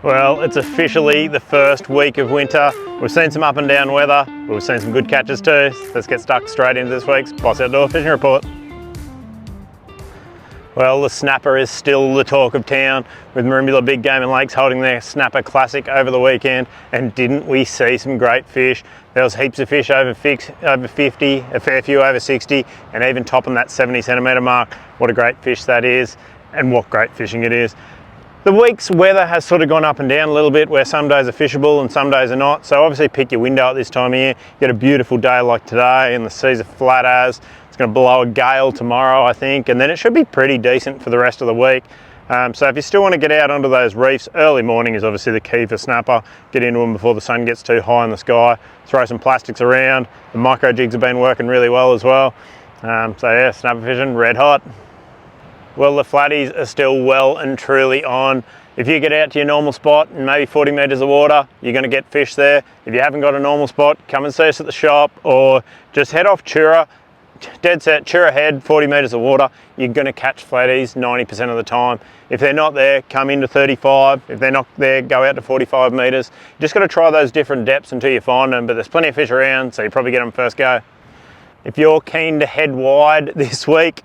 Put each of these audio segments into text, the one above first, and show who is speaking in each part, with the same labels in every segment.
Speaker 1: Well, it's officially the first week of winter. We've seen some up and down weather, but we've seen some good catches too. Let's get stuck straight into this week's Boss Outdoor Fishing Report. Well, the snapper is still the talk of town, with Merimbula Big Game and Lakes holding their Snapper Classic over the weekend, and didn't we see some great fish? There was heaps of fish over 50, a fair few over 60, and even topping that 70 centimetre mark. What a great fish that is, and what great fishing it is. The week's weather has sort of gone up and down a little bit, where some days are fishable and some days are not. So obviously pick your window at this time of year. You get a beautiful day like today and the seas are flat as. It's going to blow a gale tomorrow, I think, and then it should be pretty decent for the rest of the week. So if you still want to get out onto those reefs, early morning is obviously the key for snapper. Get into them before the sun gets too high in the sky. Throw some plastics around. The micro jigs have been working really well as well. So yeah, snapper fishing, red hot. Well, the flatties are still well and truly on. If you get out to your normal spot and maybe 40 metres of water, you're going to get fish there. If you haven't got a normal spot, come and see us at the shop, or just head off Chura, dead set, Chura Head, 40 metres of water. You're going to catch flatties 90% of the time. If they're not there, come into 35. If they're not there, go out to 45 metres. You just got to try those different depths until you find them, but there's plenty of fish around, so you probably get them first go. If you're keen to head wide this week,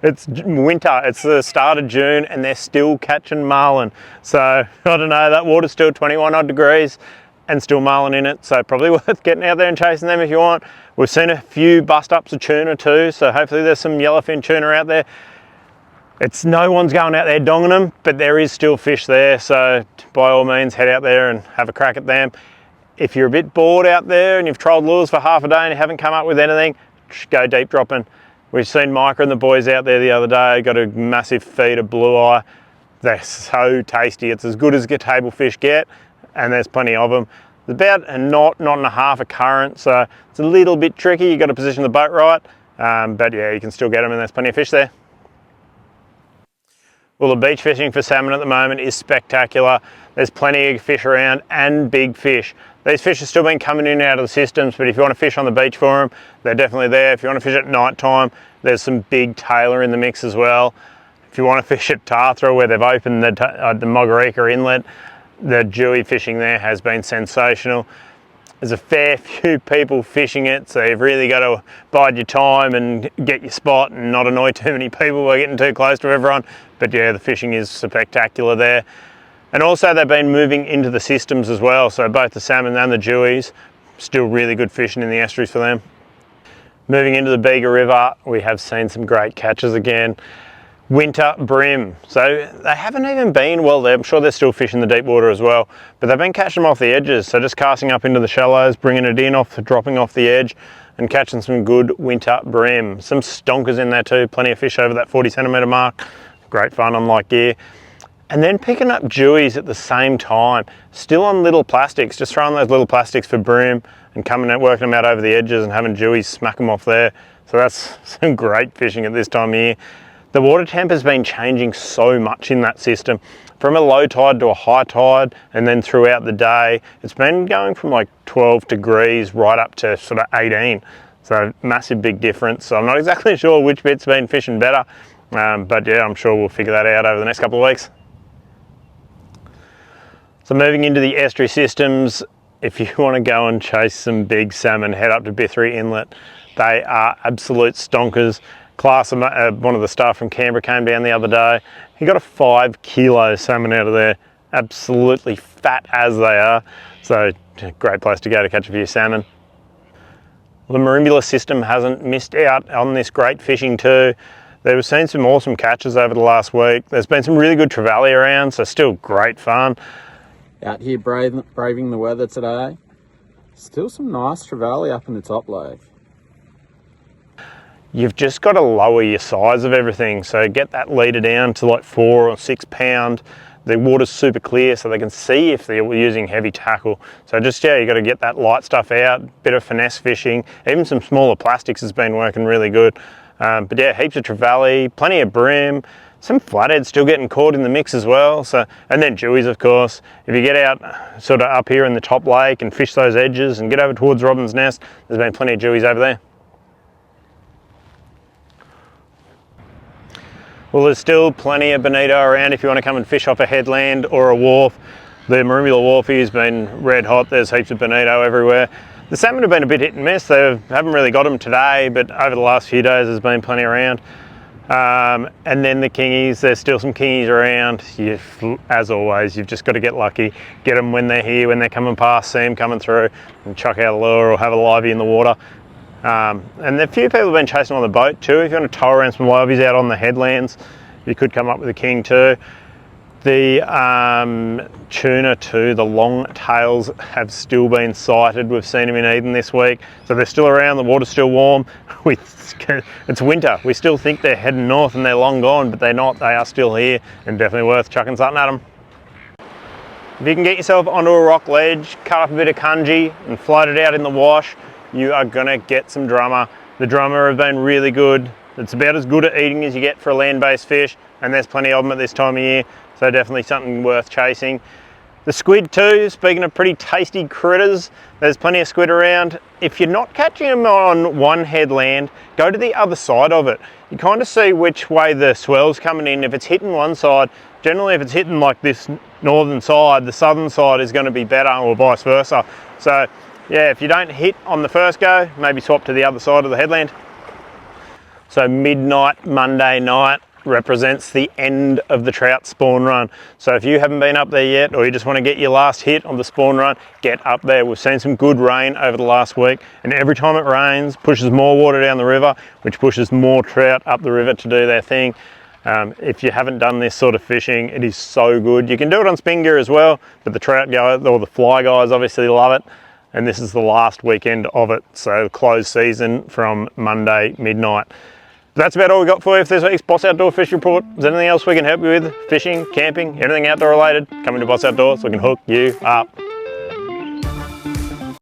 Speaker 1: it's winter, it's the start of June and they're still catching marlin. So I don't know, that water's still 21 odd degrees and still marlin in it. So probably worth getting out there and chasing them if you want. We've seen a few bust ups of tuna too. So hopefully there's some yellowfin tuna out there. It's no one's going out there donging them, but there is still fish there. So by all means, head out there and have a crack at them. If you're a bit bored out there and you've trolled lures for half a day and you haven't come up with anything, just go deep dropping. We've seen Micah and the boys out there the other day, got a massive feed of blue eye. They're so tasty. It's as good as table fish get, and there's plenty of them. It's about a knot and a half a current, so it's a little bit tricky. You've got to position the boat right, but yeah, you can still get them and there's plenty of fish there. Well, the beach fishing for salmon at the moment is spectacular. There's plenty of fish around and big fish. These fish have still been coming in and out of the systems, but if you want to fish on the beach for them, they're definitely there. If you want to fish at night time, there's some big tailor in the mix as well. If you want to fish at Tathra, where they've opened the Mogarika Inlet, the dewy fishing there has been sensational. There's a fair few people fishing it, so you've really got to bide your time and get your spot and not annoy too many people by getting too close to everyone. But yeah, the fishing is spectacular there. And also they've been moving into the systems as well, so both the salmon and the dewies, still really good fishing in the estuaries for them. Moving into the Bega River, we have seen some great catches again. Winter bream. So they haven't even been, well, I'm sure they're still fishing the deep water as well, but they've been catching them off the edges, so just casting up into the shallows, bringing it in, dropping off the edge, and catching some good winter bream. Some stonkers in there too, plenty of fish over that 40 centimetre mark. Great fun on light gear. And then picking up dewies at the same time, still on little plastics, just throwing those little plastics for bream and coming and working them out over the edges and having dewies smack them off there. So that's some great fishing at this time of year. The water temp has been changing so much in that system. From a low tide to a high tide, and then throughout the day, it's been going from like 12 degrees right up to sort of 18. So massive big difference. So I'm not exactly sure which bit's been fishing better, but yeah, I'm sure we'll figure that out over the next couple of weeks. So moving into the estuary systems, if you want to go and chase some big salmon, head up to Bithry Inlet. They are absolute stonkers. One of the staff from Canberra came down the other day. He got a 5 kilo salmon out of there. Absolutely fat as they are. So great place to go to catch a few salmon. Well, the Merimbula system hasn't missed out on this great fishing too. They've seen some awesome catches over the last week. There's been some really good trevally around, so still great fun.
Speaker 2: Out here braving the weather today. Still some nice trevally up in the top lake.
Speaker 1: You've just got to lower your size of everything. So get that leader down to like 4 or 6 pound. The water's super clear so they can see if they're using heavy tackle. So just, yeah, you got to get that light stuff out, bit of finesse fishing. Even some smaller plastics has been working really good. But yeah, heaps of trevally, plenty of bream, some flatheads still getting caught in the mix as well. So, and then dewies, of course. If you get out sort of up here in the top lake and fish those edges and get over towards Robin's Nest, there's been plenty of dewies over there. Well, there's still plenty of bonito around if you want to come and fish off a headland or a wharf. The Merimbula wharfie has been red hot. There's heaps of bonito everywhere. The salmon have been a bit hit and miss. They haven't really got them today, but over the last few days there's been plenty around. And then the kingies, there's still some kingies around. As always, you've just got to get lucky. Get them when they're here, when they're coming past, see them coming through, and chuck out a lure or have a livey in the water. And a few people have been chasing on the boat too. If you want to tow around some liveys out on the headlands, you could come up with a king too. The tuna too, the long tails have still been sighted. We've seen them in Eden this week. So they're still around, the water's still warm. It's winter. We still think they're heading north and they're long gone, but they're not. They are still here and definitely worth chucking something at them. If you can get yourself onto a rock ledge, cut up a bit of kanji and float it out in the wash, you are gonna get some drummer. The drummer have been really good. It's about as good at eating as you get for a land-based fish, and there's plenty of them at this time of year, so definitely something worth chasing. The squid too, speaking of pretty tasty critters, there's plenty of squid around. If you're not catching them on one headland, go to the other side of it. You kind of see which way the swell's coming in. If it's hitting one side, generally if it's hitting like this northern side, the southern side is going to be better, or vice versa. So yeah, if you don't hit on the first go, maybe swap to the other side of the headland. So midnight Monday night represents the end of the trout spawn run. So if you haven't been up there yet, or you just want to get your last hit on the spawn run, get up there. We've seen some good rain over the last week, and every time it rains, pushes more water down the river, which pushes more trout up the river to do their thing. If you haven't done this sort of fishing, it is so good. You can do it on spin gear as well, but the trout guys, or the fly guys, obviously love it. And this is the last weekend of it, so closed season from Monday midnight. That's about all we got for you for this week's Boss Outdoor Fish Report. Is there anything else we can help you with? Fishing, camping, anything outdoor related? Come into Boss Outdoors so we can hook you up.